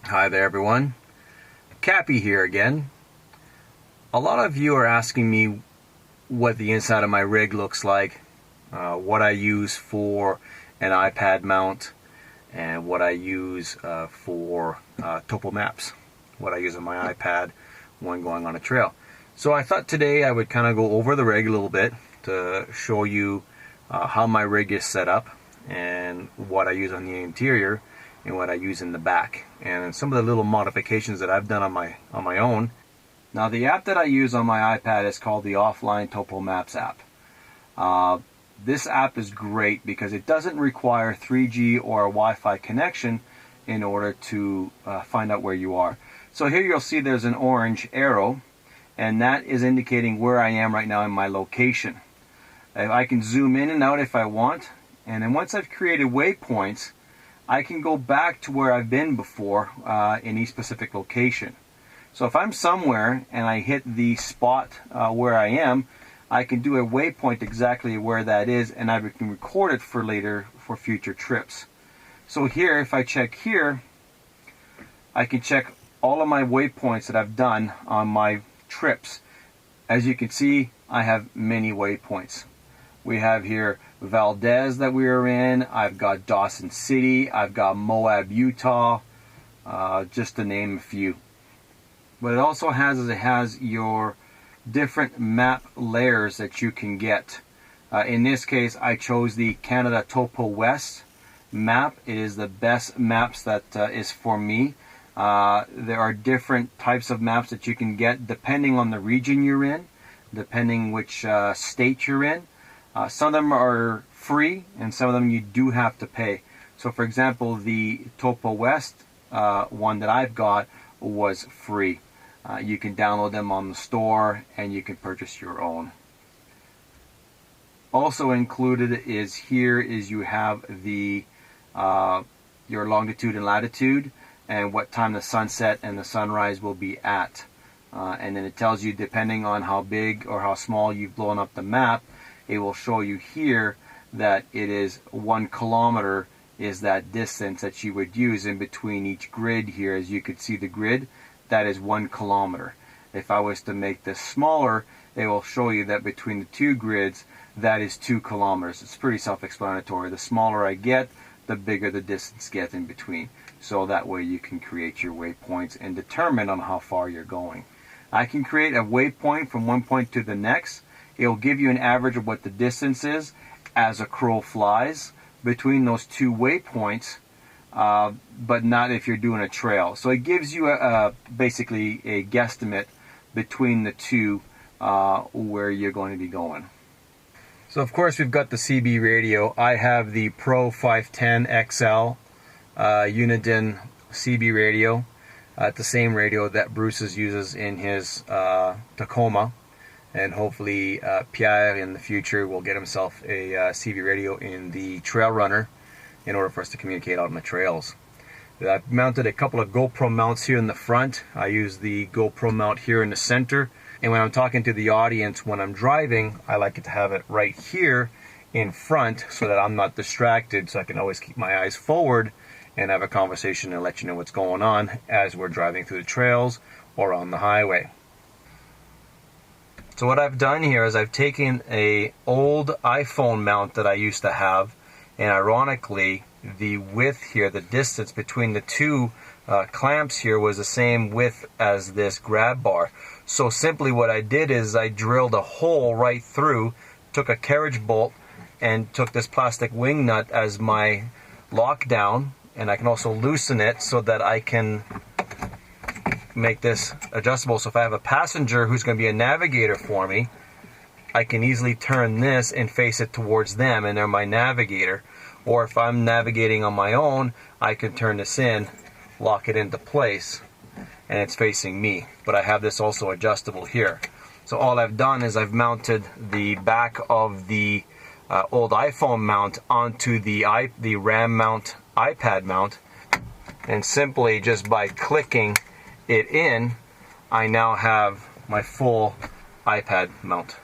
Hi there everyone, Cappy here again. A lot of you are asking me what the inside of my rig looks like, what I use for an iPad mount, and what I use for topo maps, what I use on my iPad when going on a trail. So I thought today I would kind of go over the rig a little bit to show you how my rig is set up and what I use on the interior and what I use in the back, and some of the little modifications that I've done on my own. Now the app that I use on my iPad is called the Offline Topo Maps app. This app is great because it doesn't require 3G or a Wi-Fi connection in order to find out where you are. So here you'll see there's an orange arrow, and that is indicating where I am right now in my location. I can zoom in and out if I want, and then once I've created waypoints, I can go back to where I've been before in each specific location. So if I'm somewhere and I hit the spot where I am, I can do a waypoint exactly where that is, and I can record it for later for future trips. So here, if I check here, I can check all of my waypoints that I've done on my trips. As you can see, I have many waypoints. We have here Valdez that we are in, I've got Dawson City, I've got Moab, Utah, just to name a few. What it also has is it has your different map layers that you can get. In this case, I chose the Canada Topo West map. It is the best maps that is for me. There are different types of maps that you can get depending on the region you're in, depending which state you're in. Some of them are free and some of them you do have to pay. So for example, the Topo West one that I've got was free. You can download them on the store and you can purchase your own. Also included is here is you have the your longitude and latitude and what time the sunset and the sunrise will be at. And then it tells you, depending on how big or how small you've blown up the map, it will show you here that it is 1 kilometer is that distance that you would use in between each grid here. As you could see the grid, that is 1 kilometer. If I was to make this smaller, it will show you that between the two grids, that is 2 kilometers. It's pretty self-explanatory. The smaller I get, the bigger the distance gets in between. So that way you can create your waypoints and determine on how far you're going. I can create a waypoint from one point to the next. It'll give you an average of what the distance is as a crow flies between those two waypoints, but not if you're doing a trail. So it gives you basically a guesstimate between the two where you're going to be going. So of course we've got the CB radio. I have the Pro 510 XL Uniden CB radio. The same radio that Bruce uses in his Tacoma. And hopefully Pierre in the future will get himself a CB radio in the Trail Runner in order for us to communicate out on the trails. I've mounted a couple of GoPro mounts here in the front. I use the GoPro mount here in the center. And when I'm talking to the audience when I'm driving, I like it to have it right here in front so that I'm not distracted, so I can always keep my eyes forward and have a conversation and let you know what's going on as we're driving through the trails or on the highway. So what I've done here is I've taken an old iPhone mount that I used to have, and ironically the width here, the distance between the two clamps here was the same width as this grab bar. So simply what I did is I drilled a hole right through, took a carriage bolt and took this plastic wing nut as my lockdown, and I can also loosen it so that I can make this adjustable. So if I have a passenger who's going to be a navigator for me, I can easily turn this and face it towards them and they're my navigator. Or if I'm navigating on my own, I can turn this in, lock it into place, and it's facing me. But I have this also adjustable here. So all I've done is I've mounted the back of the old iPhone mount onto the RAM mount, iPad mount, and simply just by clicking it in, I now have my full iPad mount.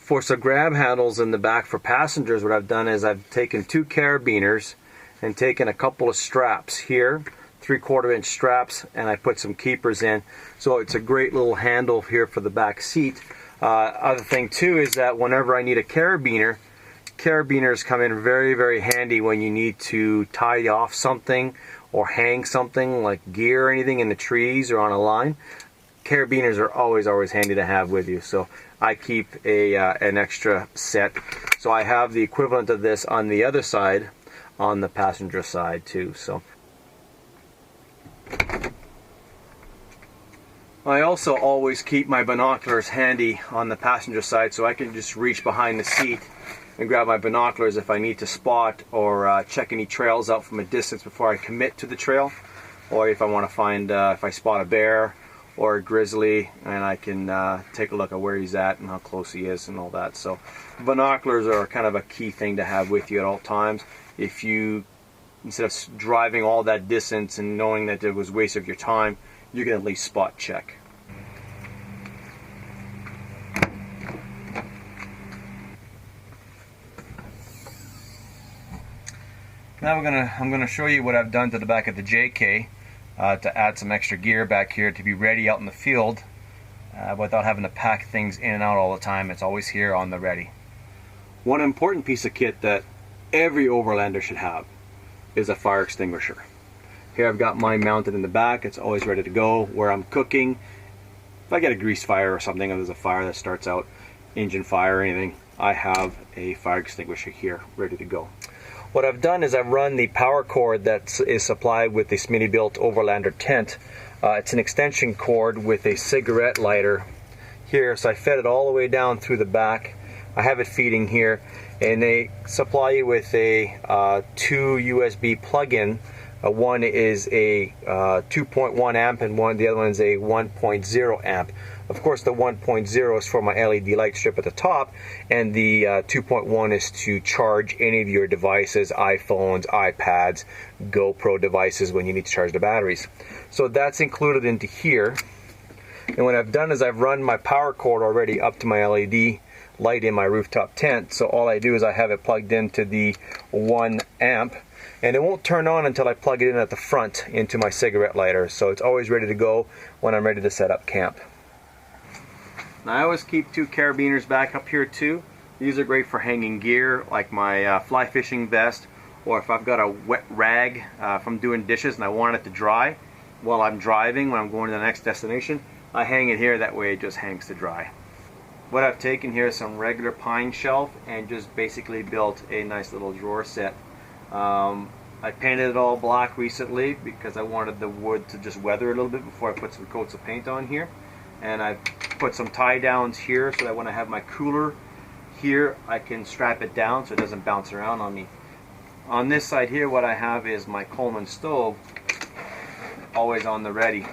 For some grab handles in the back for passengers, what I've done is I've taken 2 carabiners and taken a couple of straps here, 3/4 inch straps, and I put some keepers in. So it's a great little handle here for the back seat. Other thing too is that whenever I need a carabiner, carabiners come in very, very handy when you need to tie off something or hang something like gear or anything in the trees or on a line. Carabiners are always handy to have with you. So I keep an extra set. So I have the equivalent of this on the other side, on the passenger side too. So I also always keep my binoculars handy on the passenger side, so I can just reach behind the seat and grab my binoculars if I need to spot or check any trails out from a distance before I commit to the trail, or if I want to find if I spot a bear or a grizzly, and I can take a look at where he's at and how close he is and all that. So binoculars are kind of a key thing to have with you at all times. If you, instead of driving all that distance and knowing that it was a waste of your time, you can at least spot check. Now I'm gonna show you what I've done to the back of the JK to add some extra gear back here to be ready out in the field without having to pack things in and out all the time. It's always here on the ready. One important piece of kit that every overlander should have is a fire extinguisher. Here I've got mine mounted in the back. It's always ready to go where I'm cooking. If I get a grease fire or something, or there's a fire that starts out, engine fire or anything, I have a fire extinguisher here ready to go. What I've done is I've run the power cord that is supplied with the Smittybilt Overlander tent. It's an extension cord with a cigarette lighter here, so I fed it all the way down through the back. I have it feeding here, and they supply you with a 2 USB plug-in. One is a 2.1 amp and the other one is a 1.0 amp. Of course, the 1.0 is for my LED light strip at the top, and the 2.1 is to charge any of your devices, iPhones, iPads, GoPro devices when you need to charge the batteries. So that's included into here. And what I've done is I've run my power cord already up to my LED light in my rooftop tent. So all I do is I have it plugged into the 1 amp, and it won't turn on until I plug it in at the front into my cigarette lighter. So it's always ready to go when I'm ready to set up camp. Now, I always keep 2 carabiners back up here too. These are great for hanging gear, like my fly fishing vest, or if I've got a wet rag from doing dishes and I want it to dry while I'm driving, when I'm going to the next destination, I hang it here. That way it just hangs to dry. What I've taken here is some regular pine shelf and just basically built a nice little drawer set. I painted it all black recently because I wanted the wood to just weather a little bit before I put some coats of paint on here. And I've put some tie downs here so that when I have my cooler here, I can strap it down so it doesn't bounce around on me. On this side here, what I have is my Coleman stove, always on the ready.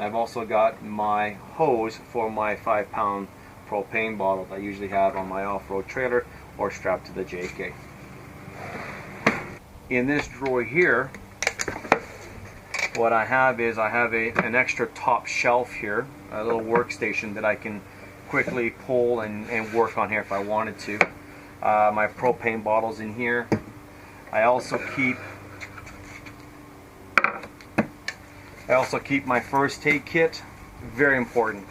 I've also got my hose for my 5-pound propane bottle that I usually have on my off-road trailer or strapped to the JK. In this drawer here, what I have is an extra top shelf here, a little workstation that I can quickly pull and work on here if I wanted to. My propane bottles in here. I also keep my first aid kit. Very important.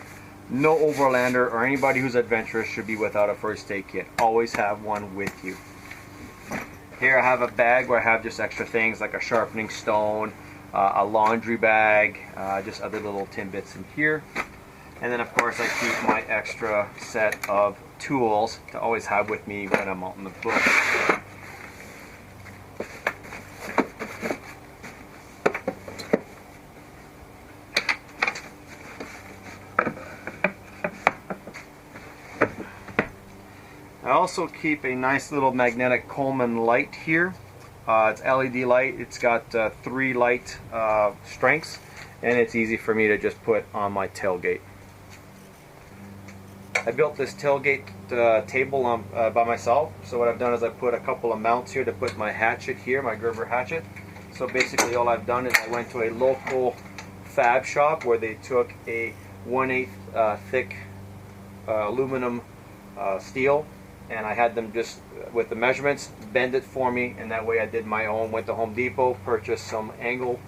No overlander or anybody who's adventurous should be without a first aid kit. Always have one with you. Here I have a bag where I have just extra things like a sharpening stone, a laundry bag, just other little tin bits in here. And then of course I keep my extra set of tools to always have with me when I'm out in the bush. I also keep a nice little magnetic Coleman light here. It's LED light. It's got 3 light strengths, and it's easy for me to just put on my tailgate. I built this tailgate table by myself, so what I've done is I put a couple of mounts here to put my hatchet here, my Gerber hatchet. So basically all I've done is I went to a local fab shop where they took a 1/8 thick aluminum steel, and I had them just with the measurements bend it for me, and that way I did my own. Went to Home Depot, purchased some angle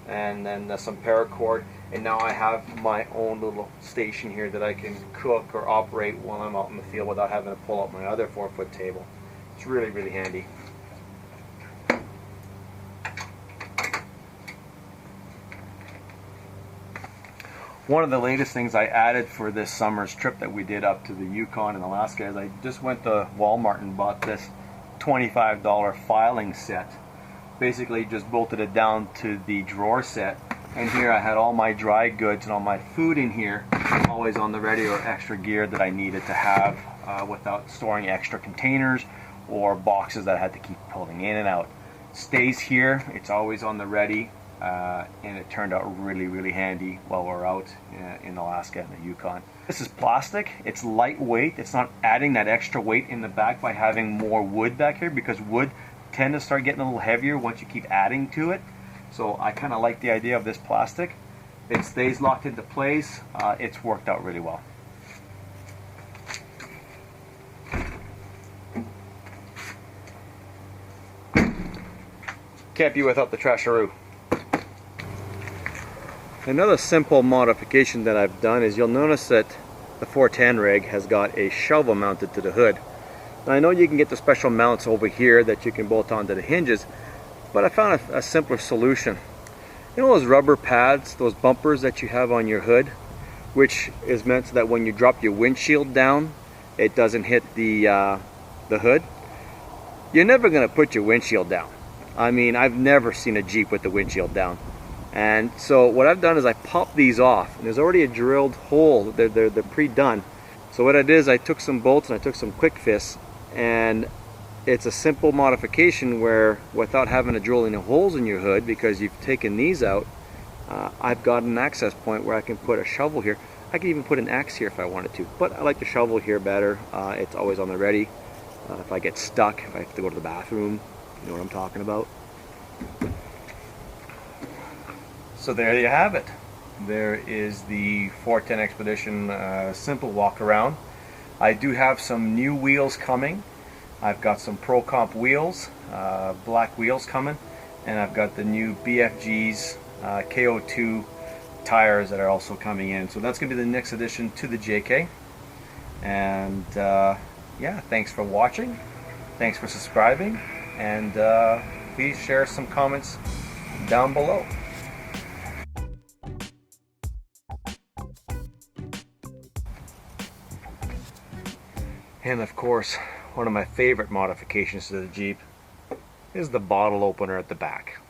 and then some paracord, and now I have my own little station here that I can cook or operate while I'm out in the field without having to pull out my other 4-foot table. It's really, really handy. One of the latest things I added for this summer's trip that we did up to the Yukon and Alaska is I just went to Walmart and bought this $25 filing set. Basically just bolted it down to the drawer set, and here I had all my dry goods and all my food in here, always on the ready, or extra gear that I needed to have without storing extra containers or boxes that I had to keep pulling in and out. Stays here, it's always on the ready, and it turned out really, really handy while we're out in Alaska and the Yukon. This is plastic, it's lightweight, it's not adding that extra weight in the back by having more wood back here, because wood tend to start getting a little heavier once you keep adding to it. So I kind of like the idea of this plastic. It stays locked into place. It's worked out really well. Can't be without the trasharoo. Another simple modification that I've done is you'll notice that the 410 rig has got a shovel mounted to the hood. Now, I know you can get the special mounts over here that you can bolt onto the hinges, but I found a simpler solution. You know those rubber pads, those bumpers that you have on your hood, which is meant so that when you drop your windshield down, it doesn't hit the hood? You're never going to put your windshield down. I mean, I've never seen a Jeep with the windshield down. And so what I've done is I popped these off, and there's already a drilled hole. They're pre-done. So what I did is I took some bolts and I took some quick fists, and it's a simple modification where, without having to drill any holes in your hood because you've taken these out, I've got an access point where I can put a shovel here. I can even put an axe here if I wanted to, but I like the shovel here better. It's always on the ready. If I get stuck, if I have to go to the bathroom, you know what I'm talking about. So there you have it. There is the 410 Expedition simple walk around. I do have some new wheels coming. I've got some Pro Comp wheels, black wheels coming, and I've got the new BFG's KO2 tires that are also coming in. So that's going to be the next addition to the JK. And yeah, thanks for watching. Thanks for subscribing, and please share some comments down below. And of course, one of my favorite modifications to the Jeep is the bottle opener at the back.